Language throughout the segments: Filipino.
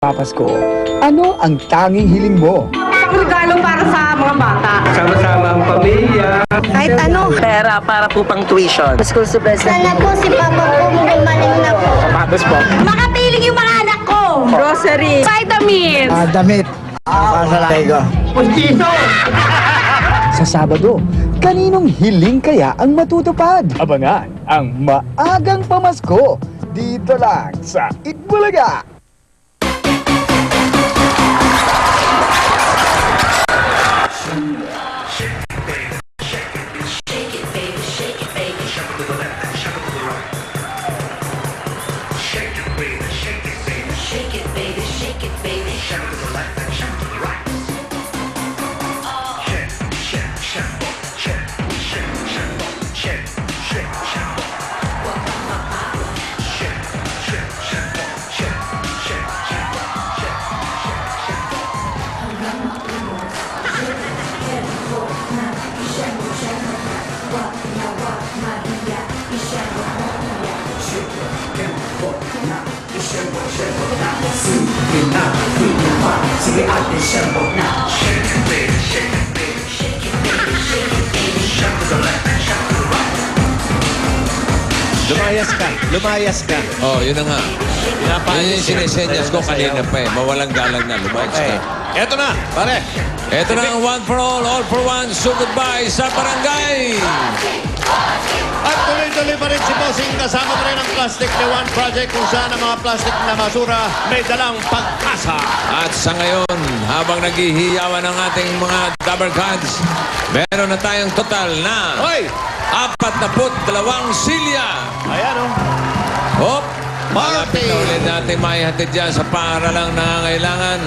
Papasko, ano ang tanging hiling mo? Isang regalo para sa mga bata. Sama-sama ang pamilya. Kahit ano. Pera para po pang tuition. School supplies. Sana po si Papa po gumaling na po. Sapatos po. Makapiling yung mga anak ko. Grocery. Vitamins. Damit. Pasalay ko. Sa Sabado, kaninong hiling kaya ang matutupad? Abangan ang Maagang Pamasko dito lang sa Itbulaga. Lumayas ka. Oh, yun na nga. Yun yung sinesenyas ko kanina pa eh. Mawalang galang na. Lumayas ka. Eto na, pare. Ito na ang one for all for one. So goodbye sa barangay. At tuloy-tuloy pa rin si Bossing kasama pa rin ang Plastic ni One Project kung saan ang mga plastic na basura may dalang pag-asa. At sa ngayon, habang naghihiyawan ang ating mga Dabber Gods, meron na tayong total na Hoy! 42 silya. Ayan o. Hop! Malapit na ulit natin maihatid dyan sa paaralang nangangailangan.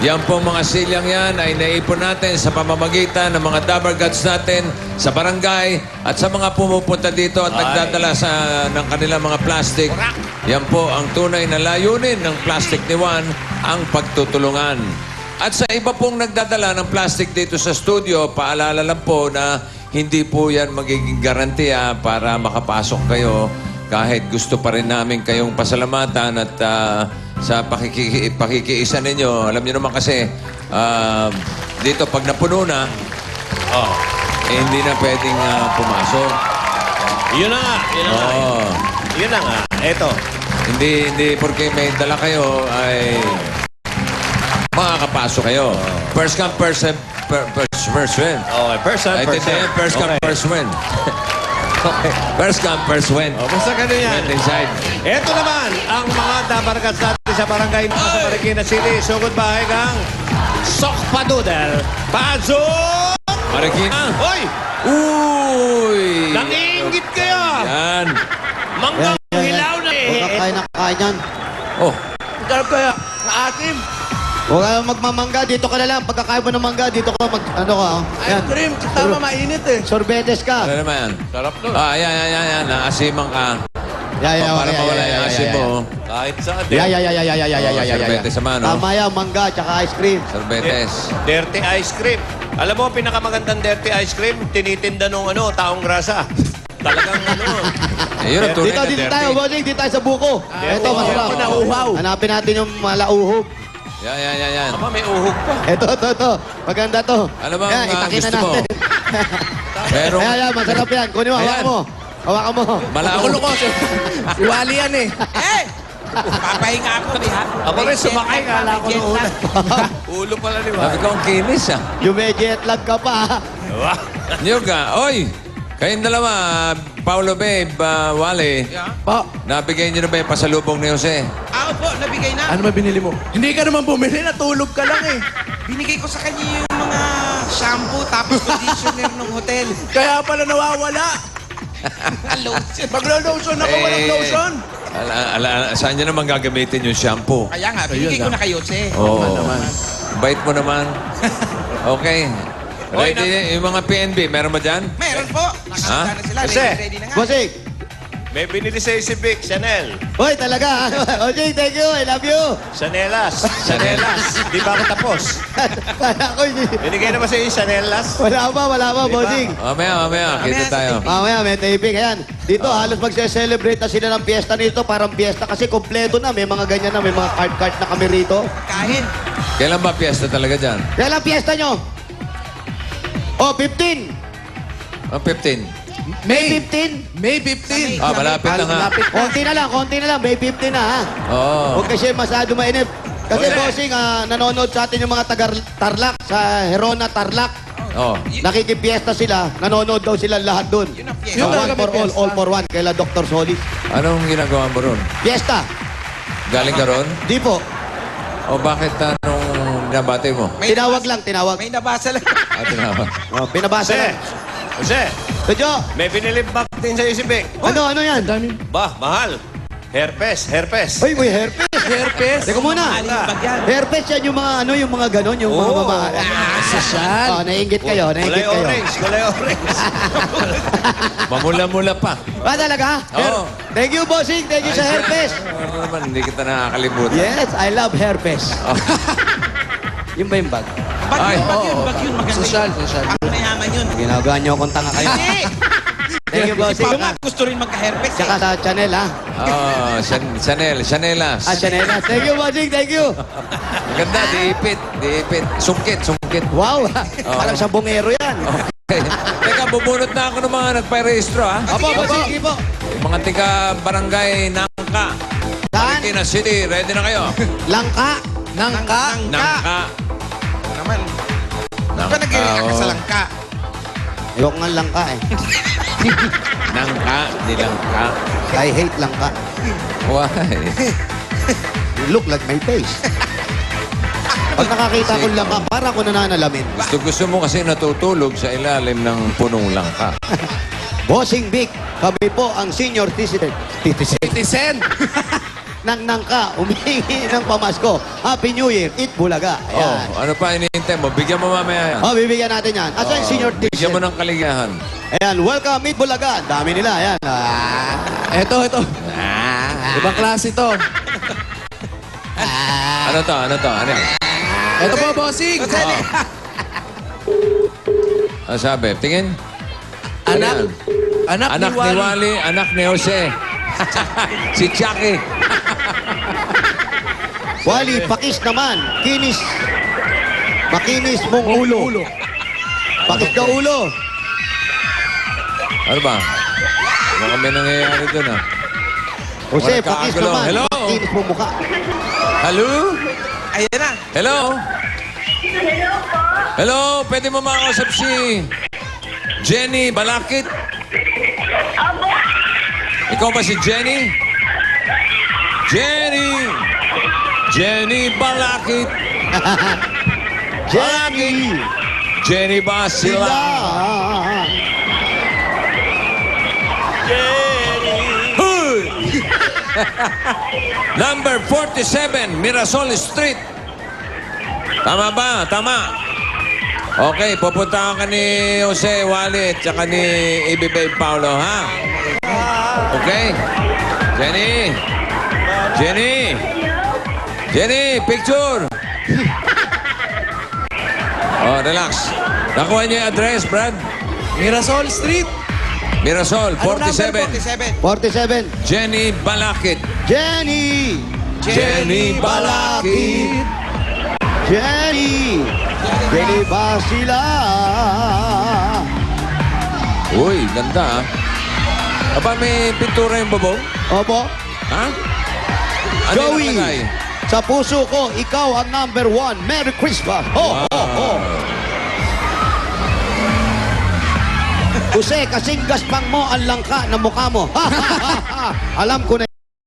Yan pong mga silyang yan ay naipon natin sa pamamagitan ng mga Dabber Gods natin sa barangay at sa mga pumupunta dito at nagdadala ng kanilang mga plastic. Yan po ang tunay na layunin ng Plastic ni Juan, ang pagtutulungan. At sa iba pong nagdadala ng plastic dito sa studio, paalala lang po na hindi po yan magiging garantiya para makapasok kayo kahit gusto pa rin namin kayong pasalamatan at sa pakikiisa ninyo. Alam niyo naman kasi, dito pag napuno na, hindi na pwedeng pumasok. Yun na nga. Yun na nga. Yun na nga. Eto. Hindi porque may dala kayo ay makakapasok kayo. First come, first win. Okay, first time, first Ay, first come, first win. Okay. First come, first win. Basta ganun yan. Win inside. Eto naman, ang mga Dabber Gods natin sa barangay sa Marikina City. So goodbye kang Sok Padudel. Pazok! Marikina. Hoy! Uy! Nangiingit kayo! Yan. Manggang hilaw na eh. Huwag kang kain ng kain yan. Oh, Sarap kaya. Naasim. Huwag kang magmamangga. Dito ka na lang. Pagkakain mo ng mangga, dito ka ano ka. Yan. Cream. Tama, mainit eh. Sorbetes ka. ano naman yan? Sarap nun. Yan. Naasiman ka. Para mawala yung asim mo. Kahit saan. Sorbetes naman, no? Tama yan, mangga, tsaka ice cream. Sorbetes. Dirty ice cream. Alam mo, pinakamagandang dirty ice cream, tinitinda nung taong grasa. Talagang Yun ang tunay na Dito dirty. tayo, bossing. Dito tayo sa buko. Ito, masarap. Hanapin natin yung malauhog. Yan. Aba, may uhog pa. Ito. Maganda to. Ano bang Yan, itakin gusto na mo? natin. Merong Yan, masarap yan. Kunin mo, hawakan mo. Hawakan mo. malao. Iwali yan eh. Papahinga ako eh ha. Ako rin sumakay, kala ko nung una. Ulo pala ni Sabi ko, ang kinis ah. Yung may jet lag ka pa. Nyuga, oy! Kayong dalawa, Paulo Babe, Wale, Po. nabigay niyo na ba yung pasalubong ni Jose? Ako po, nabigay na. Ano ba binili mo? Hindi ka naman bumili, natulog ka lang eh. Binigay ko sa kanya yung mga shampoo tapos conditioner ng hotel. Kaya pala nawawala. Lotion. Maglo-lotion ako, walang lotion. Saan niyo naman gagamitin yung shampoo? Kaya nga, binigay ko na kayo, Jose. Oo. Bait mo naman. Okay. Oy, Ready, yung mga PNB, meron ba dyan? Meron po. Nakakita na sila. Jose. Ready na nga. Bossing. May binili sa'yo si Vic, Chanel. Hoy, talaga. Bossing, thank you. I love you. Chanelas. Di ba ako tapos? Kaya ko, Binigay na ba sa'yo yung Chanelas? wala pa, bossing. Mamaya, kita tayo. Mamaya, may taping. Ayan. Dito, halos magse-celebrate na sila ng piyesta nito. Parang piyesta kasi kompleto na. May mga ganyan na, may mga card-card na kami rito. Kain. Kailan ba piyesta talaga dyan? Kailan piyesta nyo? Oh, 15. Ang 15. May 15. May 15. Ah, malapit na nga. Konti na lang. May 15 na, ha? Oo. Huwag kasi masyado mainip. Kasi, bossing, nanonood sa atin yung mga taga-Tarlac, sa Herona, Tarlac. Oh. Nakikipiesta sila, nanonood daw sila lahat doon. Yun ang fiesta. One for all for one, kaila Dr. Solis. Anong ginagawa mo ron? Fiesta, Galing ka ron? di po. O bakit anong nabati mo? Tinawag lang, tinawag. May nabasa lang. Ah, tinawag. Oh, pinabasa Jose, lang. Jose, Tudyo, may binilib back din sa'yo si Vic. ano yan? Ba, mahal. Herpes. Uy, may herpes. Herpes. Teka muna. Mahaling bag yan. Herpes yan yung mga yung mga ganon, yung mga mamahal. Sosyal. Oh, naiingit kayo. Kulay orange. Mamula-mula pa. Ah, talaga? Oo. Thank you, bossing. Thank you sa Ay, herpes. Ano naman, hindi kita nakakalimutan. Yes, I love herpes. Yun ba yung bag? Ay, Bag yun. Maganda Sosyal. Ang mayaman yun. Ginagawa niyo akong tanga kayo. Hindi. Thank you, Si bossing. Papa gusto rin magka-herpes. Tsaka sa Chanel, ha? Oh, Chanelas. Ah, Chanel. Thank you, bossing. Thank you. Maganda, diipit. Sungkit. Wow. Parang sa bungero yan. Okay. Teka, bubunot na ako ng mga nagpa-rehistro, ha? Apo, bossing. Sige po. Yung mga tiga barangay Nangka. Saan? Marikina City, ready na kayo? Langka. Nangka. Nangka. Naman. Ba't ba nag-iingat ka sa langka? Ayoko nga langka eh. Nangka, di Langka. I hate langka. Why? You look like my face. Pag nakakita ko langka, para ko nananalamin. Gusto mo kasi natutulog sa ilalim ng punong langka. Bossing Vic, kami po ang senior citizen. Citizen. Nang nangka, umihingi ng pamasko. Happy New Year, eat bulaga. Oh, Ayan. ano pa hinihintay mo? Bigyan mo mamaya yan. Oh, bibigyan natin yan. Asa yung senior Bigyan mo citizen? ng kaligayahan. Ayan, welcome, eat bulaga. Ang dami nila, ayan. Ito. Ibang klase to. Ano to? Ano yan? Ito po, bossing. Ano sabi? Tingin? Anak. Ano yan? Anak Anak ni Wally, anak ni Jose. Si Chucky. Wally, pakis naman. Kinis. Makinis mong ulo. Pakis na ulo. Ano ba? Baka may nangyayari doon, ha? Jose, Wala pakis kakagulo. naman. Hello? Makinis mong mukha. Hello? Ayan na. Hello? Hello? Pwede mo makausap si Jenny Balakit? Ikaw ba si Jenny? Jenny Balakit. Jenny. Jenny ba sila? Hoy! Number 47, Mirasol Street. Tama ba? Tama. Okay, pupunta ka ni Jose Wally at saka ni Ibibay Paulo, ha? Okay? Jenny, picture! Oh, relax. Nakuha niyo yung address, Brad? Mirasol Street. Mirasol, Ano number? 47. 47. Jenny Balakit. Jenny. Jenny Balakit. Jenny. Jenny ba sila? Uy, ganda, ha? Aba, may pintura yung bubong? Opo. Ha? Ano yung Joey, nakalagay? sa puso ko, ikaw ang number one. Merry Christmas. Ho, ho, ho. Jose, kasing gaspang mo ang langka na mukha mo. Alam ko na